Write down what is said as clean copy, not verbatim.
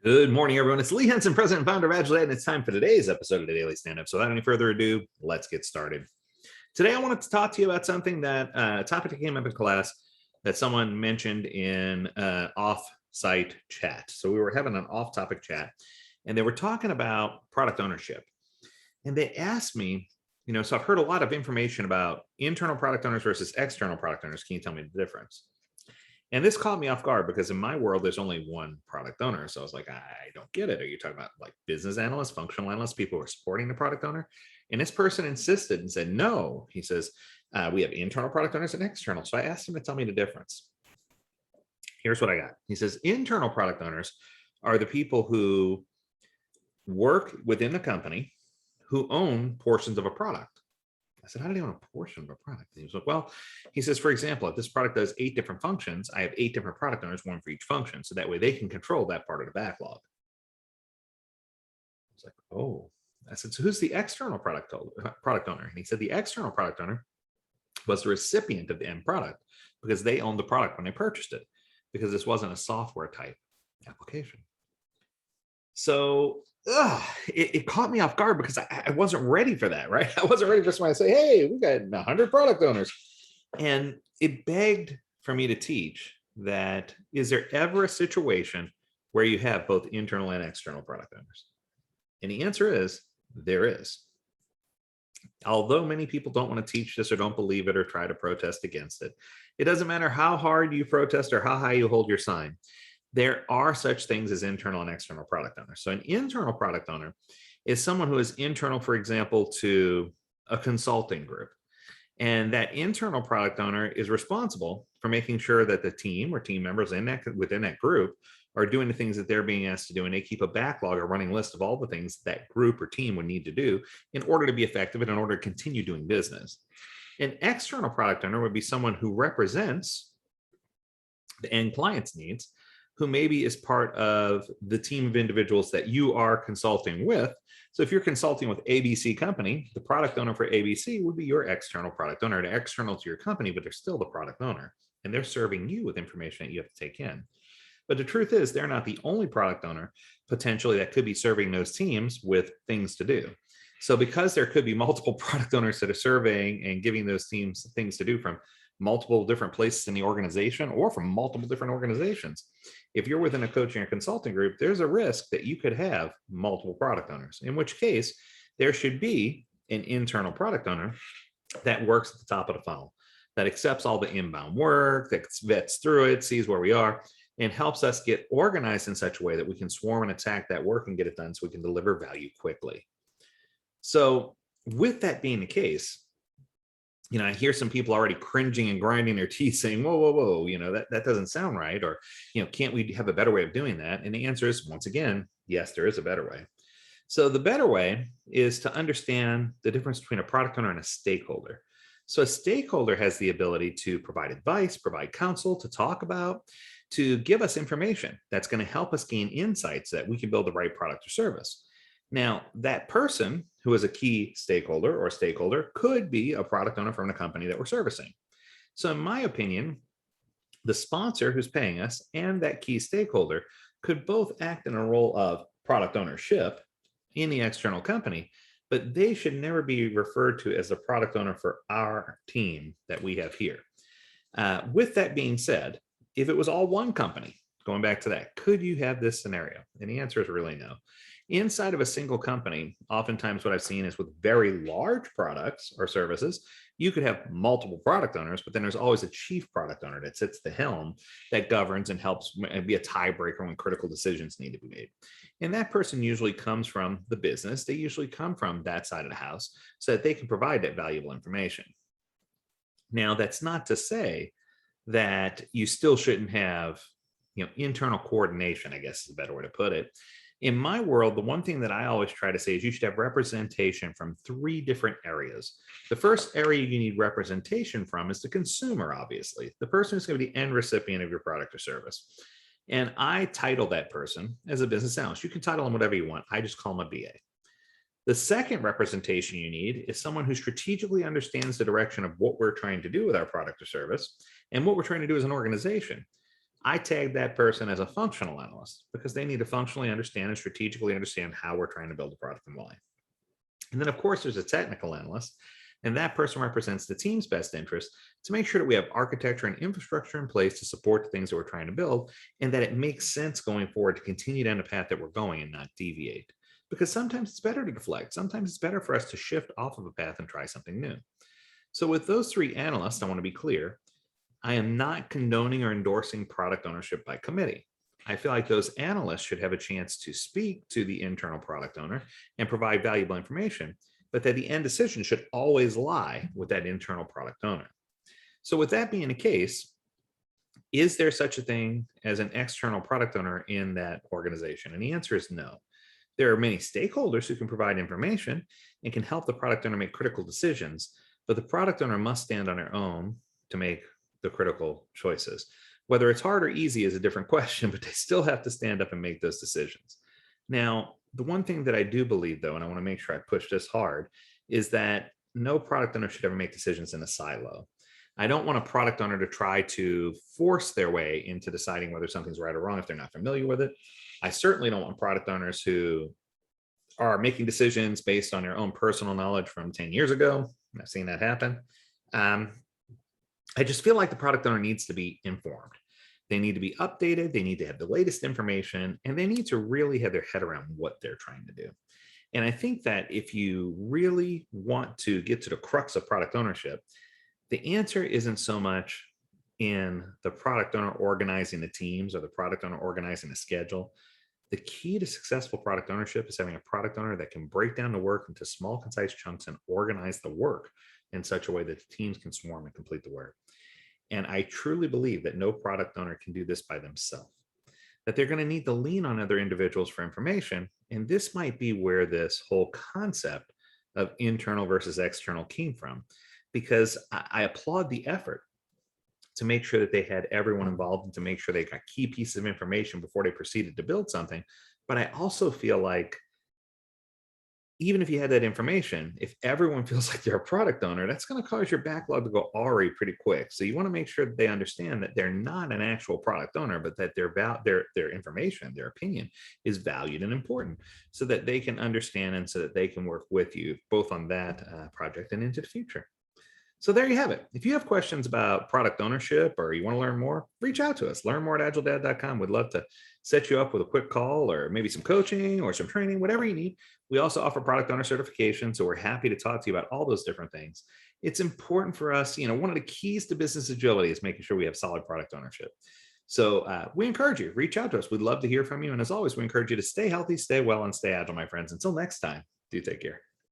Good morning, everyone. It's Lee Henson, President and Founder of AgileDad, and it's time for today's episode of the Daily Stand-Up. So without any further ado, let's get started. Today, I wanted to talk to you about something that a topic that came up in class that someone mentioned in off-site chat. So we were having an off-topic chat, and they were talking about product ownership. And they asked me, so I've heard a lot of information about internal product owners versus external product owners. Can you tell me the difference? And this caught me off guard because in my world, there's only one product owner. So I was like, I don't get it. Are you talking about like business analysts, functional analysts, people who are supporting the product owner? And this person insisted and said, no. He says, we have internal product owners and external. So I asked him to tell me the difference. Here's what I got. He says, internal product owners are the people who work within the company who own portions of a product. I said, how do they own a portion of a product? And he was like, well, he says, for example, if this product does 8 different functions, I have 8 different product owners, one for each function. So that way they can control that part of the backlog. I was like, oh, I said, so who's the external product owner? And he said, the external product owner was the recipient of the end product because they owned the product when they purchased it, because this wasn't a software type application. So it caught me off guard because I wasn't ready for that, right? I wasn't ready for somebody to say, hey, we've got 100 product owners. And it begged for me to teach that, is there ever a situation where you have both internal and external product owners? And the answer is, there is. Although many people don't want to teach this or don't believe it or try to protest against it, it doesn't matter how hard you protest or how high you hold your sign. There are such things as internal and external product owners. So an internal product owner is someone who is internal, for example, to a consulting group. And that internal product owner is responsible for making sure that the team or team members within that group are doing the things that they're being asked to do. And they keep a backlog or running list of all the things that group or team would need to do in order to be effective and in order to continue doing business. An external product owner would be someone who represents the end client's needs, who maybe is part of the team of individuals that you are consulting with. So if you're consulting with ABC company, the product owner for ABC would be your external product owner. They're external to your company, but they're still the product owner, and they're serving you with information that you have to take in. But the truth is, they're not the only product owner potentially that could be serving those teams with things to do. So because there could be multiple product owners that are surveying and giving those teams things to do from multiple different places in the organization or from multiple different organizations, if you're within a coaching or consulting group, there's a risk that you could have multiple product owners, in which case there should be an internal product owner that works at the top of the funnel, that accepts all the inbound work, that vets through it, sees where we are, and helps us get organized in such a way that we can swarm and attack that work and get it done so we can deliver value quickly. So with that being the case, I hear some people already cringing and grinding their teeth saying, whoa, that doesn't sound right. Or, can't we have a better way of doing that? And the answer is, once again, yes, there is a better way. So the better way is to understand the difference between a product owner and a stakeholder. So a stakeholder has the ability to provide advice, provide counsel, to talk about, to give us information that's going to help us gain insights that we can build the right product or service. Now, that person who is a key stakeholder or stakeholder could be a product owner from the company that we're servicing. So in my opinion, the sponsor who's paying us and that key stakeholder could both act in a role of product ownership in the external company, but they should never be referred to as the product owner for our team that we have here. With that being said, if it was all one company, going back to that, could you have this scenario? And the answer is really no. Inside of a single company, oftentimes what I've seen is with very large products or services, you could have multiple product owners, but then there's always a chief product owner that sits the helm that governs and helps be a tiebreaker when critical decisions need to be made. And that person usually comes from the business. They usually come from that side of the house so that they can provide that valuable information. Now, that's not to say that you still shouldn't have, internal coordination, I guess is a better way to put it. In my world, the one thing that I always try to say is you should have representation from 3 different areas. The first area you need representation from is the consumer, obviously, the person who's going to be the end recipient of your product or service. And I title that person as a business analyst. You can title them whatever you want. I just call them a BA. The second representation you need is someone who strategically understands the direction of what we're trying to do with our product or service and what we're trying to do as an organization. I tag that person as a functional analyst because they need to functionally understand and strategically understand how we're trying to build a product and why. And then, of course, there's a technical analyst, and that person represents the team's best interest to make sure that we have architecture and infrastructure in place to support the things that we're trying to build, and that it makes sense going forward to continue down the path that we're going and not deviate. Because sometimes it's better to deflect. Sometimes it's better for us to shift off of a path and try something new. So, with those three analysts, I want to be clear, I am not condoning or endorsing product ownership by committee. I feel like those analysts should have a chance to speak to the internal product owner and provide valuable information, but that the end decision should always lie with that internal product owner. So, with that being the case, is there such a thing as an external product owner in that organization? And the answer is no. There are many stakeholders who can provide information and can help the product owner make critical decisions, but the product owner must stand on their own to make the critical choices. Whether it's hard or easy is a different question, but they still have to stand up and make those decisions. Now, the one thing that I do believe, though, and I want to make sure I push this hard, is that no product owner should ever make decisions in a silo. I don't want a product owner to try to force their way into deciding whether something's right or wrong if they're not familiar with it. I certainly don't want product owners who are making decisions based on their own personal knowledge from 10 years ago. I've seen that happen. I just feel like the product owner needs to be informed. They need to be updated. They need to have the latest information, and they need to really have their head around what they're trying to do. And I think that if you really want to get to the crux of product ownership, the answer isn't so much in the product owner organizing the teams or the product owner organizing the schedule. The key to successful product ownership is having a product owner that can break down the work into small, concise chunks and organize the work in such a way that the teams can swarm and complete the work. And I truly believe that no product owner can do this by themselves, that they're going to need to lean on other individuals for information. And this might be where this whole concept of internal versus external came from, because I applaud the effort to make sure that they had everyone involved and to make sure they got key pieces of information before they proceeded to build something. But I also feel like even if you had that information, if everyone feels like they're a product owner, that's going to cause your backlog to go awry pretty quick. So you want to make sure that they understand that they're not an actual product owner, but that their information, their opinion is valued and important, so that they can understand and so that they can work with you both on that project and into the future. So there you have it. If you have questions about product ownership or you want to learn more, reach out to us. Learn more at agiledad.com. We'd love to set you up with a quick call or maybe some coaching or some training, whatever you need. We also offer product owner certification, so we're happy to talk to you about all those different things. It's important for us, one of the keys to business agility is making sure we have solid product ownership. So we encourage you, reach out to us. We'd love to hear from you. And as always, we encourage you to stay healthy, stay well, and stay agile, my friends. Until next time, do take care.